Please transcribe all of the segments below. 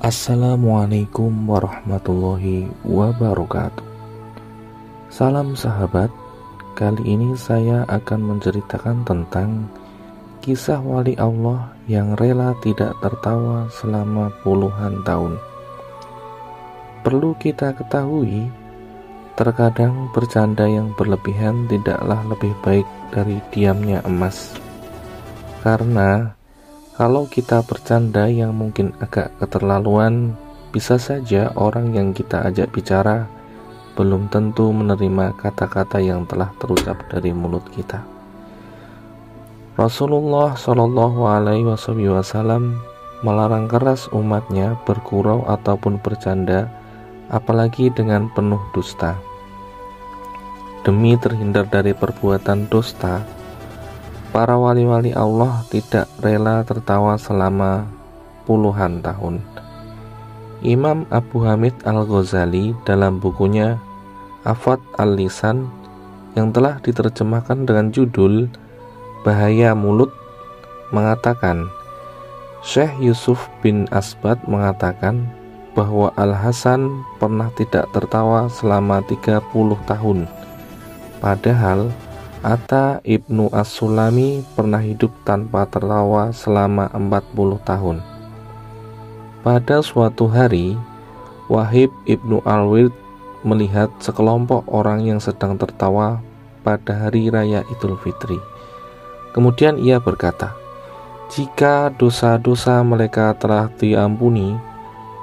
Assalamualaikum warahmatullahi wabarakatuh. Salam sahabat, kali ini saya akan menceritakan tentang kisah wali Allah yang rela tidak tertawa selama puluhan tahun. Perlu kita ketahui, terkadang bercanda yang berlebihan tidaklah lebih baik dari diamnya emas. Karena kalau kita bercanda yang mungkin agak keterlaluan, bisa saja orang yang kita ajak bicara belum tentu menerima kata-kata yang telah terucap dari mulut kita. Rasulullah Shallallahu Alaihi Wasallam melarang keras umatnya bergurau ataupun bercanda, apalagi dengan penuh dusta. Demi terhindar dari perbuatan dusta, para wali-wali Allah tidak rela tertawa selama puluhan tahun. Imam Abu Hamid Al-Ghazali dalam bukunya Afat Al-Lisan yang telah diterjemahkan dengan judul Bahaya Mulut mengatakan, Syekh Yusuf bin Asbat mengatakan bahwa Al-Hasan pernah tidak tertawa selama 30 tahun. Padahal Atta Ibnu As-Sulami pernah hidup tanpa tertawa selama 40 tahun. Pada suatu hari, Wahib Ibnu Al-Wird melihat sekelompok orang yang sedang tertawa pada hari raya Idul Fitri. Kemudian ia berkata, jika dosa-dosa mereka telah diampuni,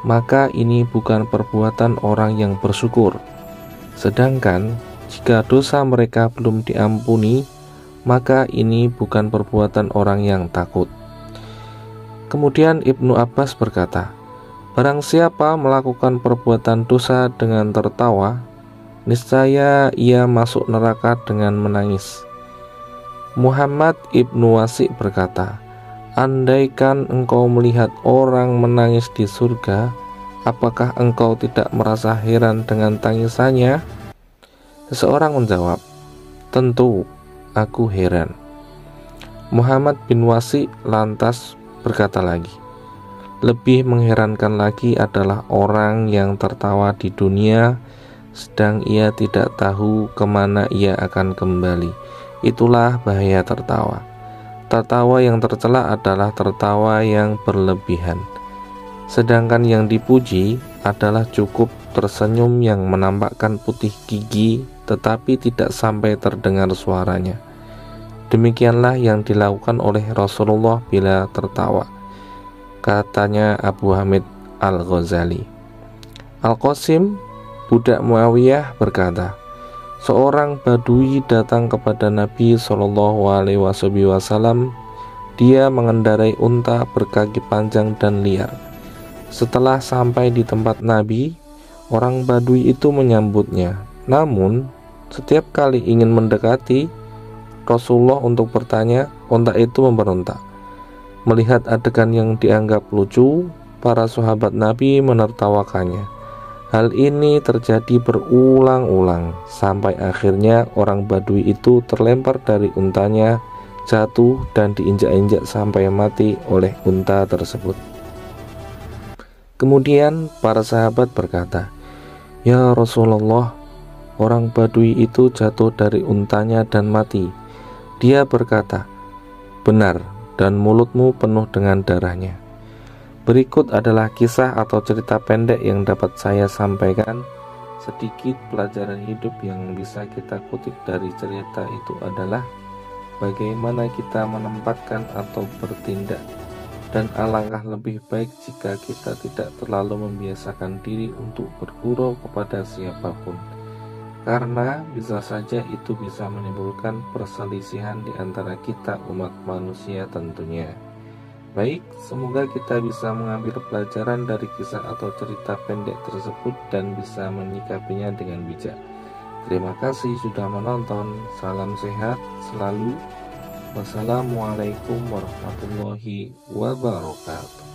maka ini bukan perbuatan orang yang bersyukur. Sedangkan jika dosa mereka belum diampuni, maka ini bukan perbuatan orang yang takut. Kemudian Ibnu Abbas berkata, barang siapa melakukan perbuatan dosa dengan tertawa, niscaya ia masuk neraka dengan menangis. Muhammad Ibnu Wasi berkata, andaikan engkau melihat orang menangis di surga, apakah engkau tidak merasa heran dengan tangisannya? Seseorang menjawab, tentu aku heran. Muhammad bin Wasi lantas berkata lagi, lebih mengherankan lagi adalah orang yang tertawa di dunia sedang ia tidak tahu kemana ia akan kembali. Itulah bahaya tertawa. Tertawa yang tercela adalah tertawa yang berlebihan. Sedangkan yang dipuji adalah cukup tersenyum yang menampakkan putih gigi tetapi tidak sampai terdengar suaranya. Demikianlah yang dilakukan oleh Rasulullah bila tertawa, katanya Abu Hamid Al-Ghazali. Al-Qasim, budak Muawiyah berkata, seorang badui datang kepada Nabi Shallallahu Alaihi Wasallam. Dia mengendarai unta berkaki panjang dan liar. Setelah sampai di tempat Nabi, orang badui itu menyambutnya. Namun, setiap kali ingin mendekati Rasulullah untuk bertanya, unta itu memberontak. Melihat adegan yang dianggap lucu, para sahabat Nabi menertawakannya. Hal ini terjadi berulang-ulang, sampai akhirnya orang badui itu terlempar dari untanya, jatuh dan diinjak-injak sampai mati oleh unta tersebut. Kemudian para sahabat berkata, ya Rasulullah, orang badui itu jatuh dari untanya dan mati. Dia berkata, benar, dan mulutmu penuh dengan darahnya. Berikut adalah kisah atau cerita pendek yang dapat saya sampaikan. Sedikit pelajaran hidup yang bisa kita kutip dari cerita itu adalah bagaimana kita menempatkan atau bertindak, dan alangkah lebih baik jika kita tidak terlalu membiasakan diri untuk bergurau kepada siapapun, karena bisa saja itu bisa menimbulkan perselisihan di antara kita umat manusia tentunya. Baik, semoga kita bisa mengambil pelajaran dari kisah atau cerita pendek tersebut dan bisa menyikapinya dengan bijak. Terima kasih sudah menonton. Salam sehat selalu. Wassalamualaikum warahmatullahi wabarakatuh.